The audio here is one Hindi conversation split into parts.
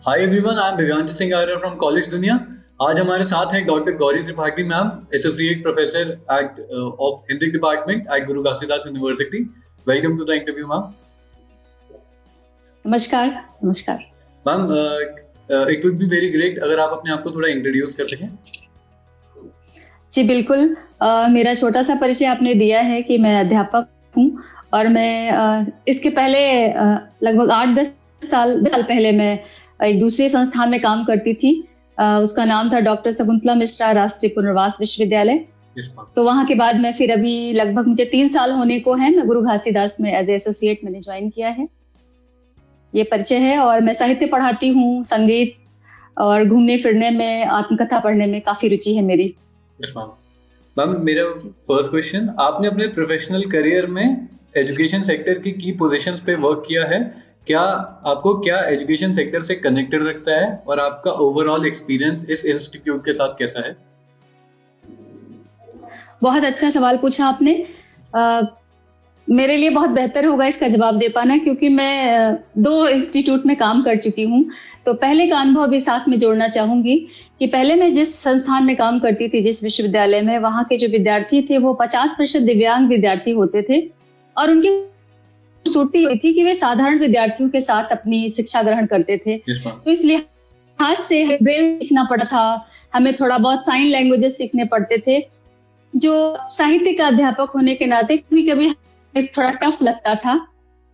Hi everyone, I am Divyansh Singh Arya from college Duniya. आज हमारे साथ हैं doctor Gauri Tripathi ma'am, associate professor at of Hindi department at Guru Ghasidas university. Welcome to the interview ma'am. नमस्कार। Ma'am, it would be very great अगर आप अपने आप को थोड़ा इंट्रोड्यूस कर सकें। जी बिल्कुल। मेरा छोटा सा परिचय आपने दिया है कि मैं अध्यापक हूँ और मैं इसके पहले लगभग 8-10 साल पहले मैं एक दूसरे संस्थान में काम करती थी। उसका नाम था डॉक्टर शकुंतला मिश्रा राष्ट्रीय पुनर्वास विश्वविद्यालय। तो वहाँ के बाद मैं फिर अभी लगभग मुझे 3 साल होने को है, मैं गुरु घासीदास में एज एसोसिएट मैंने ज्वाइन किया है। ये परिचय है। और मैं साहित्य पढ़ाती हूँ, संगीत और घूमने फिरने में, आत्मकथा पढ़ने में काफी रुचि है मेरी। मैम, मेरा फर्स्ट क्वेश्चन, आपने अपने प्रोफेशनल करियर में एजुकेशन सेक्टर की पोजीशंस पे वर्क किया है। क्या आपको एजुकेशन सेक्टर से कनेक्टेड रखता है और आपका ओवरऑल एक्सपीरियंस इस इंस्टीट्यूट के साथ कैसा है? बहुत अच्छा सवाल पूछा आपने। मेरे लिए बहुत बेहतर होगा इसका जवाब दे पाना, क्योंकि मैं 2 इंस्टीट्यूट में काम कर चुकी हूँ। तो पहले का अनुभव भी साथ में जोड़ना चाहूंगी कि पहले मैं जिस संस्थान में काम करती थी, जिस विश्वविद्यालय में, वहाँ के जो विद्यार्थी थे वो 50% दिव्यांग विद्यार्थी होते थे और उनकी छुट्टी हुई थी कि वे साधारण विद्यार्थियों के साथ अपनी शिक्षा ग्रहण करते थे। तो इसलिए हाथ से ब्रेल सीखना पड़ा था, हमें थोड़ा बहुत साइन लैंग्वेजेस सीखने पड़ते थे, जो साहित्य का अध्यापक होने के नाते कभी थोड़ा टफ लगता था।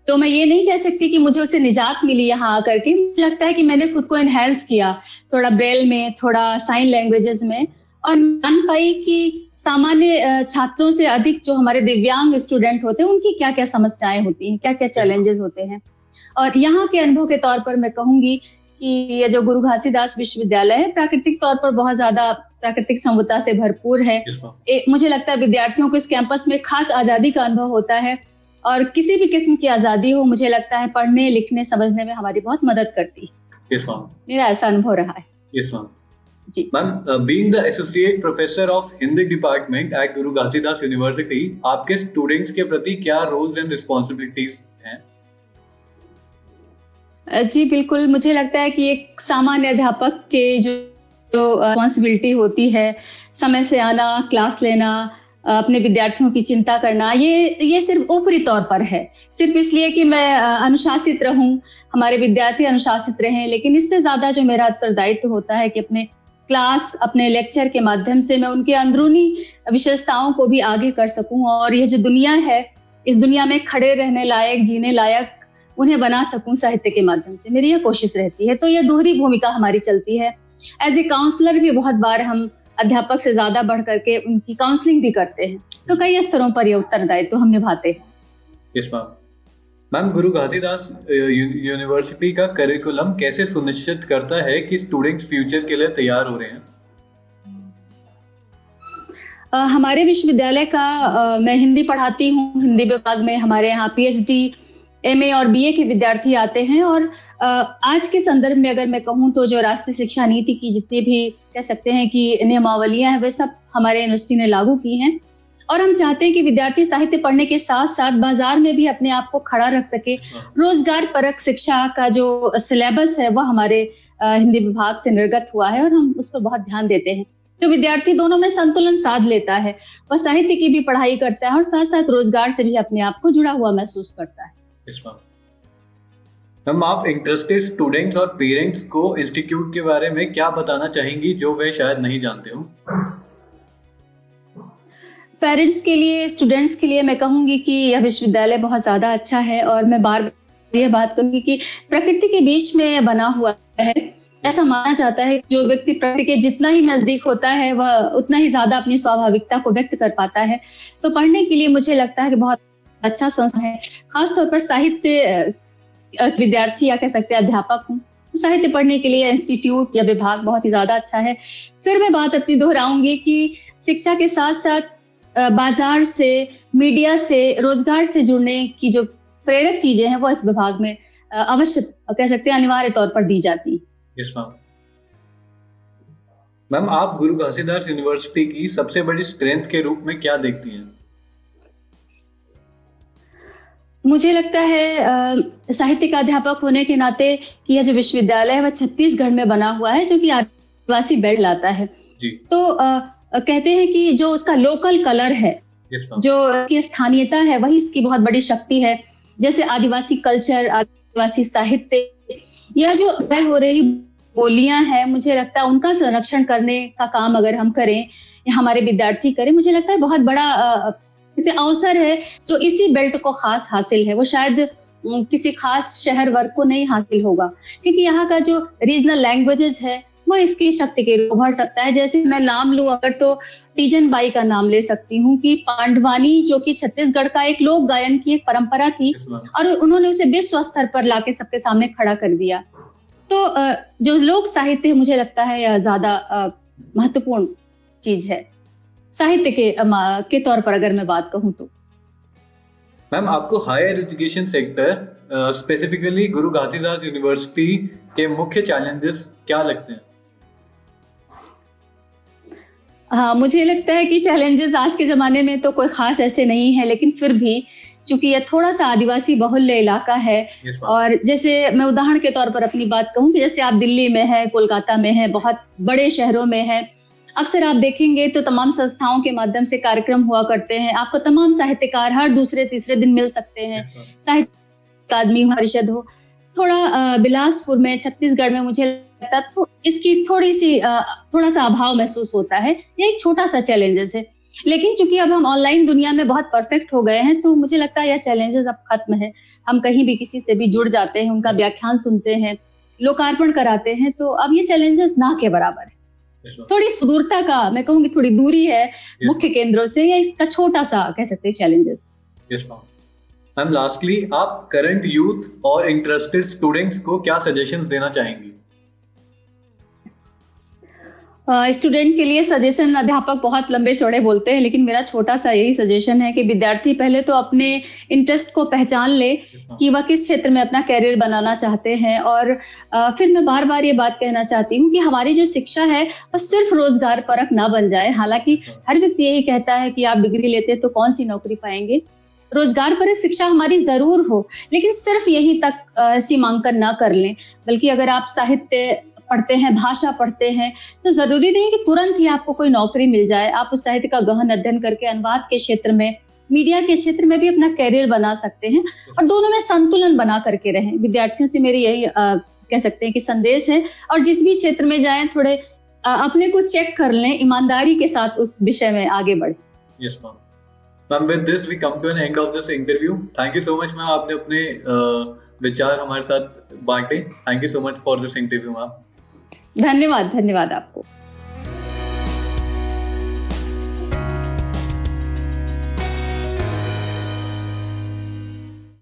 तो मैं ये नहीं कह सकती कि मुझे उससे निजात मिली यहाँ आकर के। मुझे लगता है कि मैंने खुद को एनहेंस किया, थोड़ा ब्रेल में, थोड़ा साइन लैंग्वेजेस में, और जान पाई कि सामान्य छात्रों से अधिक जो हमारे दिव्यांग स्टूडेंट होते हैं उनकी क्या क्या समस्याएं होती हैं, क्या क्या चैलेंजेस होते हैं। और यहाँ के अनुभव के तौर पर मैं कहूंगी कि ये जो गुरु घासीदास विश्वविद्यालय है, प्राकृतिक तौर पर बहुत ज्यादा प्राकृतिक संविधा से भरपूर है। मुझे लगता है विद्यार्थियों को इस कैंपस में खास आजादी का अनुभव होता है और किसी भी किस्म की आजादी हो, मुझे लगता है पढ़ने लिखने समझने में हमारी बहुत मदद करती है। मेरा ऐसा अनुभव रहा है। जी ma'am, being the associate professor of Hindi department at Guru Ghasidas university, आपके स्टूडेंट्स के प्रति क्या रोल्स एंड रिस्पॉन्सिबिलिटीज हैं? जी बिल्कुल, मुझे लगता है कि एक सामान्य अध्यापक के जो रिस्पॉन्सिबिलिटी होती है, समय से आना, क्लास लेना, अपने विद्यार्थियों की चिंता करना, ये सिर्फ ऊपरी तौर पर है, सिर्फ इसलिए कि मैं अनुशासित रहूं, हमारे विद्यार्थी अनुशासित रहें। लेकिन इससे ज्यादा जो मेरा उत्तरदायित्व होता है कि अपने क्लास, अपने लेक्चर के माध्यम से मैं उनके अंदरूनी विशेषताओं को भी आगे कर सकूं और ये जो दुनिया है, इस दुनिया में खड़े रहने लायक, जीने लायक उन्हें बना सकूं साहित्य के माध्यम से। मेरी ये कोशिश रहती है। तो ये दोहरी भूमिका हमारी चलती है। एज ए काउंसलर भी बहुत बार हम अध्यापक से ज्यादा बढ़ करके उनकी काउंसलिंग भी करते हैं। तो कई स्तरों पर ये उत्तरदायित्व हम निभाते हैं। यस मैम, गुरु घासीदास यूनिवर्सिटी का करिकुलम कैसे सुनिश्चित करता है कि स्टूडेंट्स फ्यूचर के लिए तैयार हो रहे हैं? हमारे विश्वविद्यालय का मैं हिंदी पढ़ाती हूँ। हिंदी विभाग में हमारे यहाँ पीएचडी, एमए और बीए के विद्यार्थी आते हैं। और आज के संदर्भ में अगर मैं कहूँ तो जो राष्ट्रीय शिक्षा नीति की जितनी भी कह सकते हैं कि नियमावलियां हैं, वे सब हमारे यूनिवर्सिटी ने लागू की हैं। और हम चाहते हैं कि विद्यार्थी साहित्य पढ़ने के साथ साथ बाजार में भी अपने आप को खड़ा रख सके। रोजगार परक शिक्षा का जो सिलेबस है वह हमारे हिंदी विभाग से निर्गत हुआ है और हम उस पर बहुत ध्यान देते हैं। तो विद्यार्थी दोनों में संतुलन साध लेता है, वह साहित्य की भी पढ़ाई करता है और साथ साथ रोजगार से भी अपने आप को जुड़ा हुआ महसूस करता है। मैम, आप इंटरेस्टेड स्टूडेंट्स और पेरेंट्स को इंस्टीट्यूट के बारे में क्या बताना चाहेंगी जो वे शायद नहीं जानते हो? पेरेंट्स के लिए, स्टूडेंट्स के लिए मैं कहूंगी कि यह विश्वविद्यालय बहुत ज्यादा अच्छा है और मैं बार बार यह बात कहूंगी कि प्रकृति के बीच में बना हुआ है। ऐसा माना जाता है जो व्यक्ति प्रकृति के जितना ही नजदीक होता है वह उतना ही ज्यादा अपनी स्वाभाविकता को व्यक्त कर पाता है। तो पढ़ने के लिए मुझे लगता है कि बहुत अच्छा संस्थान है। खासतौर पर साहित्य विद्यार्थी या कह सकते हैं अध्यापक हूँ, तो साहित्य पढ़ने के लिए इंस्टीट्यूट या विभाग बहुत ही ज्यादा अच्छा है। फिर मैं बात अपनी दोहराऊंगी कि शिक्षा के साथ साथ बाजार से, मीडिया से, रोजगार से जुड़ने की जो प्रेरक चीजें हैं वो इस विभाग में अवश्य कह सकते हैं अनिवार्य तौर पर दी जाती है। यस मैम, आप गुरु घासीदास यूनिवर्सिटी की सबसे बड़ी स्ट्रेंथ के रूप में क्या देखती हैं? मुझे लगता है साहित्य का अध्यापक होने के नाते कि यह जो विश्वविद्यालय है वह छत्तीसगढ़ में बना हुआ है, जो कि आदिवासी बेल्ट लाता है। जी। तो कहते हैं कि जो उसका लोकल कलर है, जो इसकी स्थानीयता है, वही इसकी बहुत बड़ी शक्ति है। जैसे आदिवासी कल्चर, आदिवासी साहित्य, यह जो हो रही बोलियां हैं, मुझे लगता है उनका संरक्षण करने का काम अगर हम करें या हमारे विद्यार्थी करें, मुझे लगता है बहुत बड़ा अवसर है जो इसी बेल्ट को खास हासिल है। वो शायद किसी खास शहर वर्ग को नहीं हासिल होगा, क्योंकि यहाँ का जो रीजनल लैंग्वेजेस है वो इसकी शक्ति के रूप भर सकता है। जैसे मैं नाम लूं अगर, तो तीजन बाई का नाम ले सकती हूँ कि पांडवानी, जो कि छत्तीसगढ़ का एक लोक गायन की एक परंपरा थी, और उन्होंने उसे विश्व स्तर पर लाके सबके सामने खड़ा कर दिया। तो जो लोक साहित्य है, मुझे लगता है यह ज्यादा महत्वपूर्ण चीज है साहित्य के तौर पर अगर मैं बात कहूँ तो। मैम, आपको हायर एजुकेशन सेक्टर स्पेसिफिकली गुरु घासीदास यूनिवर्सिटी के मुख्य चैलेंजेस क्या लगते हैं? हाँ, मुझे लगता है कि चैलेंजेस आज के जमाने में तो कोई खास ऐसे नहीं है, लेकिन फिर भी चूंकि यह थोड़ा सा आदिवासी बहुल इलाका है, और जैसे मैं उदाहरण के तौर पर अपनी बात कहूँ कि जैसे आप दिल्ली में है, कोलकाता में है, बहुत बड़े शहरों में है, अक्सर आप देखेंगे तो तमाम संस्थाओं के माध्यम से कार्यक्रम हुआ करते हैं। आपको तमाम साहित्यकार हर दूसरे तीसरे दिन मिल सकते हैं, साहित्य अकादमी परिषद हो। थोड़ा बिलासपुर में, छत्तीसगढ़ में मुझे लगता है इसकी थोड़ा सा अभाव महसूस होता है। ये एक छोटा सा चैलेंजेस है, लेकिन चूंकि अब हम ऑनलाइन दुनिया में बहुत परफेक्ट हो गए हैं, तो मुझे लगता है यह चैलेंजेस अब खत्म है। हम कहीं भी किसी से भी जुड़ जाते हैं, उनका व्याख्यान सुनते हैं, लोकार्पण कराते हैं, तो अब ये चैलेंजेस ना के बराबर है। थोड़ी सुदूरता का, मैं कहूँगी थोड़ी दूरी है मुख्य केंद्रों से, या इसका छोटा सा कह सकते हैं चैलेंजेस। मैम, लास्टली आप करंट यूथ और इंटरेस्टेड स्टूडेंट्स को क्या सजेशंस देना चाहेंगी? स्टूडेंट के लिए सजेशन, अध्यापक बहुत लंबे चौड़े बोलते हैं, लेकिन मेरा छोटा सा यही सजेशन है कि विद्यार्थी पहले तो अपने इंटरेस्ट को पहचान ले कि वह किस क्षेत्र में अपना कैरियर बनाना चाहते हैं। और फिर मैं बार बार ये बात कहना चाहती हूँ कि हमारी जो शिक्षा है वह सिर्फ रोजगार परक ना बन जाए। हालांकि हर व्यक्ति यही कहता है कि आप डिग्री लेते तो कौन सी नौकरी पाएंगे, रोजगार परक शिक्षा हमारी जरूर हो, लेकिन सिर्फ यही तक सीमांकन ना कर लें। बल्कि अगर आप साहित्य पढ़ते हैं, भाषा पढ़ते हैं, तो जरूरी नहीं कि तुरंत ही आपको कोई नौकरी मिल जाए। आप उस साहित्य का गहन अध्ययन करके अनुवाद के क्षेत्र में, मीडिया के क्षेत्र में भी अपना कैरियर बना सकते हैं, और दोनों में संतुलन बना करके रहें। विद्यार्थियों से मेरी यही कह सकते हैं कि संदेश है, और जिस भी क्षेत्र में जाएं थोड़े अपने को चेक कर लें, ईमानदारी के साथ उस विषय में आगे बढ़ें। Yes ma'am. Ma'am, with this we come to an end of this interview. Thank you so much ma'am, आपने अपने विचार हमारे साथ बांटे। Thank you so much for this interview ma'am. धन्यवाद आपको।